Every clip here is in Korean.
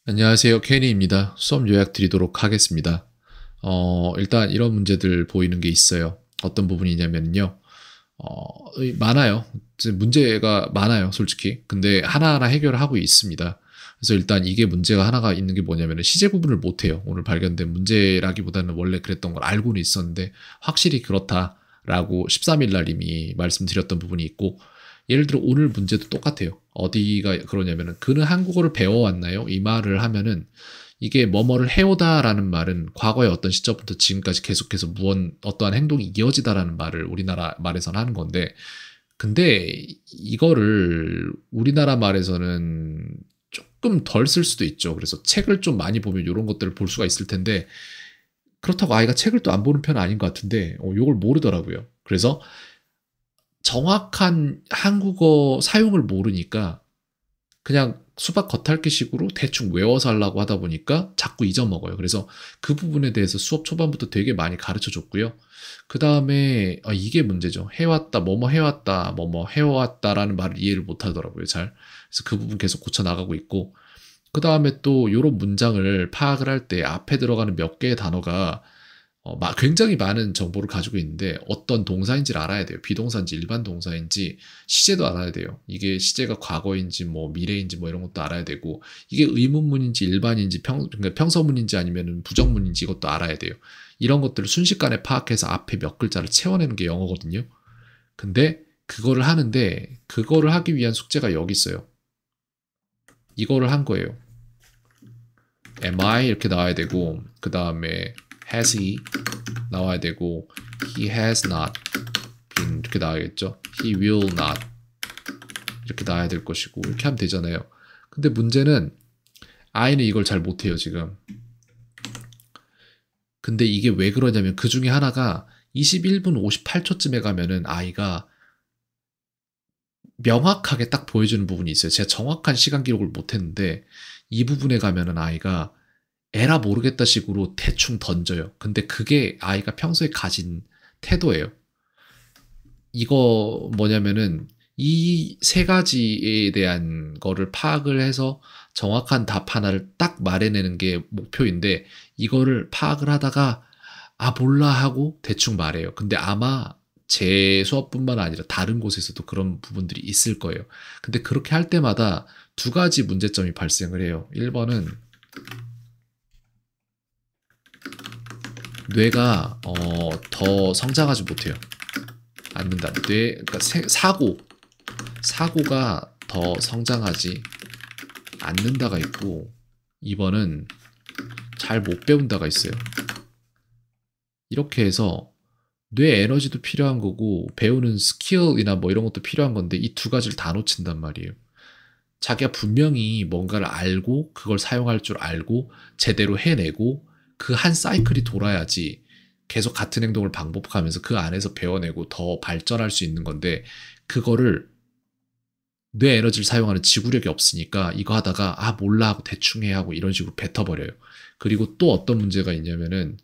안녕하세요. 케니입니다. 수업 요약 드리도록 하겠습니다. 일단 이런 문제들 보이는 게 있어요. 어떤 부분이냐면요. 많아요. 문제가 많아요, 솔직히. 근데 하나하나 해결을 하고 있습니다. 그래서 일단 이게 문제가 하나가 있는 게 뭐냐면 시제 구분을 못해요. 오늘 발견된 문제라기보다는 원래 그랬던 걸 알고는 있었는데 확실히 그렇다라고 13일 날 이미 말씀드렸던 부분이 있고, 예를 들어 오늘 문제도 똑같아요. 어디가 그러냐면은 그는 한국어를 배워왔나요? 이 말을 하면은 이게 뭐뭐를 해오다라는 말은 과거의 어떤 시점부터 지금까지 계속해서 어떠한 행동이 이어지다라는 말을 우리나라 말에서는 하는 건데, 근데 이거를 우리나라 말에서는 조금 덜 쓸 수도 있죠. 그래서 책을 좀 많이 보면 이런 것들을 볼 수가 있을 텐데, 그렇다고 아이가 책을 또 안 보는 편은 아닌 것 같은데 이걸 모르더라고요. 그래서 정확한 한국어 사용을 모르니까 그냥 수박 겉핥기식으로 대충 외워서 하려고 하다 보니까 자꾸 잊어먹어요. 그래서 그 부분에 대해서 수업 초반부터 되게 많이 가르쳐 줬고요. 그 다음에 이게 문제죠. 해왔다, 뭐뭐 해왔다, 뭐뭐 해왔다라는 말을 이해를 못 하더라고요. 잘. 그래서 그 부분 계속 고쳐 나가고 있고, 그 다음에 또 이런 문장을 파악을 할 때 앞에 들어가는 몇 개의 단어가 굉장히 많은 정보를 가지고 있는데 어떤 동사인지를 알아야 돼요. 비동사인지 일반 동사인지 시제도 알아야 돼요. 이게 시제가 과거인지 뭐 미래인지 뭐 이런 것도 알아야 되고, 이게 의문문인지 일반인지 그러니까 평서문인지 아니면 부정문인지 이것도 알아야 돼요. 이런 것들을 순식간에 파악해서 앞에 몇 글자를 채워내는 게 영어거든요. 근데 그거를 하는데 그거를 하기 위한 숙제가 여기 있어요. 이거를 한 거예요. am I 이렇게 나와야 되고, 그 다음에 has he 나와야 되고, he has not been 이렇게 나와야겠죠. he will not 이렇게 나와야 될 것이고, 이렇게 하면 되잖아요. 근데 문제는 I는 이걸 잘 못해요, 지금. 근데 이게 왜 그러냐면 그 중에 하나가 21분 58초쯤에 가면은 I가 명확하게 딱 보여주는 부분이 있어요. 제가 정확한 시간 기록을 못했는데 이 부분에 가면은 I가 에라 모르겠다 식으로 대충 던져요. 근데 그게 아이가 평소에 가진 태도예요. 이거 뭐냐면은 이 세 가지에 대한 거를 파악을 해서 정확한 답 하나를 딱 말해내는 게 목표인데, 이거를 파악을 하다가 몰라 하고 대충 말해요. 근데 아마 제 수업뿐만 아니라 다른 곳에서도 그런 부분들이 있을 거예요. 근데 그렇게 할 때마다 두 가지 문제점이 발생을 해요. 1번은 뇌가 더 성장하지 못해요. 않는다. 그러니까 사고가 더 성장하지 않는다가 있고, 2번은 잘 못 배운다가 있어요. 이렇게 해서 뇌 에너지도 필요한 거고 배우는 스킬이나 뭐 이런 것도 필요한 건데 이 두 가지를 다 놓친단 말이에요. 자기가 분명히 뭔가를 알고 그걸 사용할 줄 알고 제대로 해내고 그 한 사이클이 돌아야지 계속 같은 행동을 반복하면서 그 안에서 배워내고 더 발전할 수 있는 건데, 그거를 뇌 에너지를 사용하는 지구력이 없으니까 이거 하다가 몰라 하고 대충 해 하고 이런 식으로 뱉어버려요. 그리고 또 어떤 문제가 있냐면은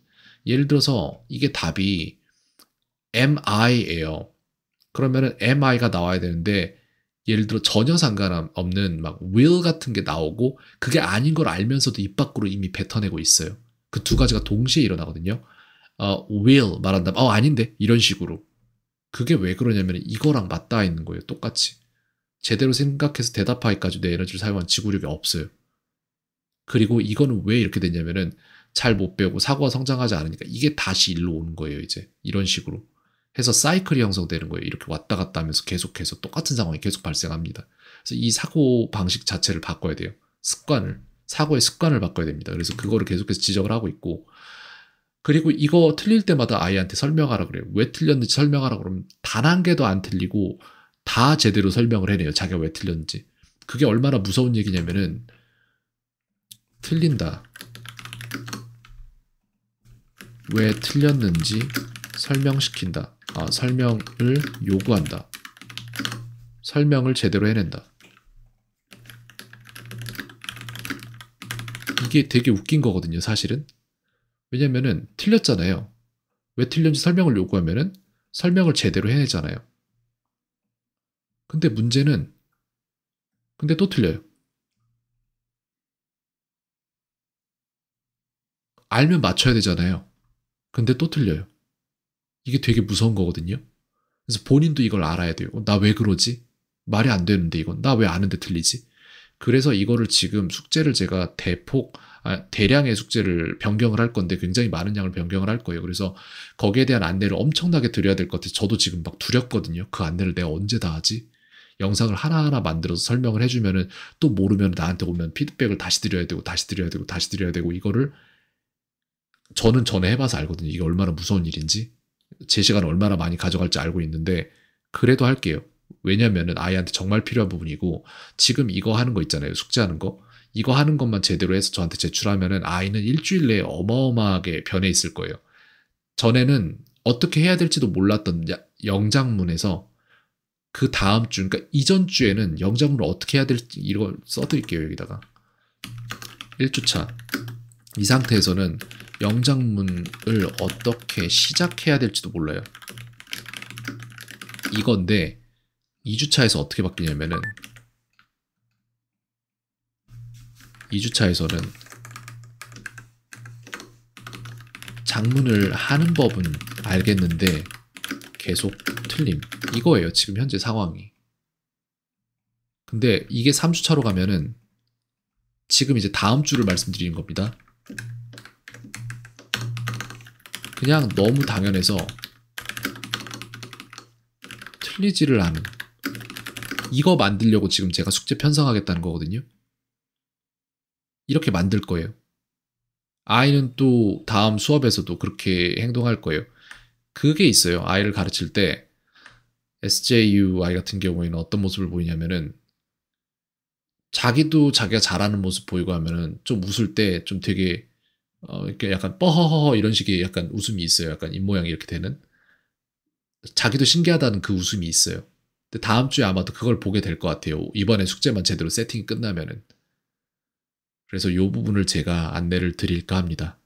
예를 들어서 이게 답이 MI예요. 그러면은 MI가 나와야 되는데 예를 들어 전혀 상관없는 막 will 같은 게 나오고 그게 아닌 걸 알면서도 입 밖으로 이미 뱉어내고 있어요. 그 두 가지가 동시에 일어나거든요. will 말한다면 아닌데 이런 식으로. 그게 왜 그러냐면 이거랑 맞닿아 있는 거예요. 똑같이. 제대로 생각해서 대답하기까지 내 에너지를 사용한 지구력이 없어요. 그리고 이거는 왜 이렇게 됐냐면은 잘 못 배우고 사고가 성장하지 않으니까 이게 다시 일로 오는 거예요. 이제 이런 식으로 해서 사이클이 형성되는 거예요. 이렇게 왔다 갔다 하면서 계속해서 똑같은 상황이 계속 발생합니다. 그래서 이 사고 방식 자체를 바꿔야 돼요. 사고의 습관을 바꿔야 됩니다. 그래서 그거를 계속해서 지적을 하고 있고, 그리고 이거 틀릴 때마다 아이한테 설명하라 그래요. 왜 틀렸는지 설명하라 그러면 단 한 개도 안 틀리고 다 제대로 설명을 해내요. 자기가 왜 틀렸는지. 그게 얼마나 무서운 얘기냐면은 틀린다. 왜 틀렸는지 설명시킨다. 설명을 요구한다. 설명을 제대로 해낸다. 이게 되게 웃긴 거거든요, 사실은. 왜냐면은 틀렸잖아요. 왜 틀렸는지 설명을 요구하면은 설명을 제대로 해내잖아요. 근데 문제는 근데 또 틀려요. 알면 맞춰야 되잖아요. 근데 또 틀려요. 이게 되게 무서운 거거든요. 그래서 본인도 이걸 알아야 돼요. 나 왜 그러지? 말이 안 되는데 이건. 나 왜 아는데 틀리지? 그래서 이거를 지금 숙제를 제가 대량의 숙제를 변경을 할 건데 굉장히 많은 양을 변경을 할 거예요. 그래서 거기에 대한 안내를 엄청나게 드려야 될 것 같아서 저도 지금 막 두렵거든요. 그 안내를 내가 언제 다 하지? 영상을 하나하나 만들어서 설명을 해주면은 또 모르면 나한테 오면 피드백을 다시 드려야 되고 다시 드려야 되고 다시 드려야 되고 이거를 저는 전에 해봐서 알거든요. 이게 얼마나 무서운 일인지. 제 시간을 얼마나 많이 가져갈지 알고 있는데 그래도 할게요. 왜냐면은 아이한테 정말 필요한 부분이고 지금 이거 하는 거 있잖아요. 숙제하는 거. 이거 하는 것만 제대로 해서 저한테 제출하면은 아이는 일주일 내에 어마어마하게 변해 있을 거예요. 전에는 어떻게 해야 될지도 몰랐던 영장문에서 그 다음 주, 그러니까 이전 주에는 영장문을 어떻게 해야 될지 이걸 써드릴게요. 여기다가 1주차 이 상태에서는 영장문을 어떻게 시작해야 될지도 몰라요. 이건데 2주차에서 어떻게 바뀌냐면은 2주차에서는 장문을 하는 법은 알겠는데 계속 틀림. 이거예요. 지금 현재 상황이. 근데 이게 3주차로 가면은 지금 이제 다음 주를 말씀드리는 겁니다. 그냥 너무 당연해서 틀리지를 않은 이거 만들려고 지금 제가 숙제 편성하겠다는 거거든요. 이렇게 만들 거예요. 아이는 또 다음 수업에서도 그렇게 행동할 거예요. 그게 있어요. 아이를 가르칠 때 SJU 아이 같은 경우에는 어떤 모습을 보이냐면은 자기도 자기가 잘하는 모습 보이고 하면은 좀 웃을 때 좀 되게 이렇게 약간 뻐허허허 이런 식의 약간 웃음이 있어요. 약간 입모양이 이렇게 되는. 자기도 신기하다는 그 웃음이 있어요. 근데 다음 주에 아마도 그걸 보게 될 것 같아요. 이번에 숙제만 제대로 세팅이 끝나면은. 그래서 요 부분을 제가 안내를 드릴까 합니다.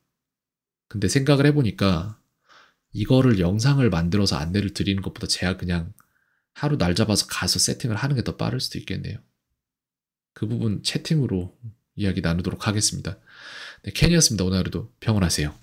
근데 생각을 해보니까 이거를 영상을 만들어서 안내를 드리는 것보다 제가 그냥 하루 날 잡아서 가서 세팅을 하는 게 더 빠를 수도 있겠네요. 그 부분 채팅으로 이야기 나누도록 하겠습니다. 네, 캔이었습니다. 오늘 하루도 평온하세요.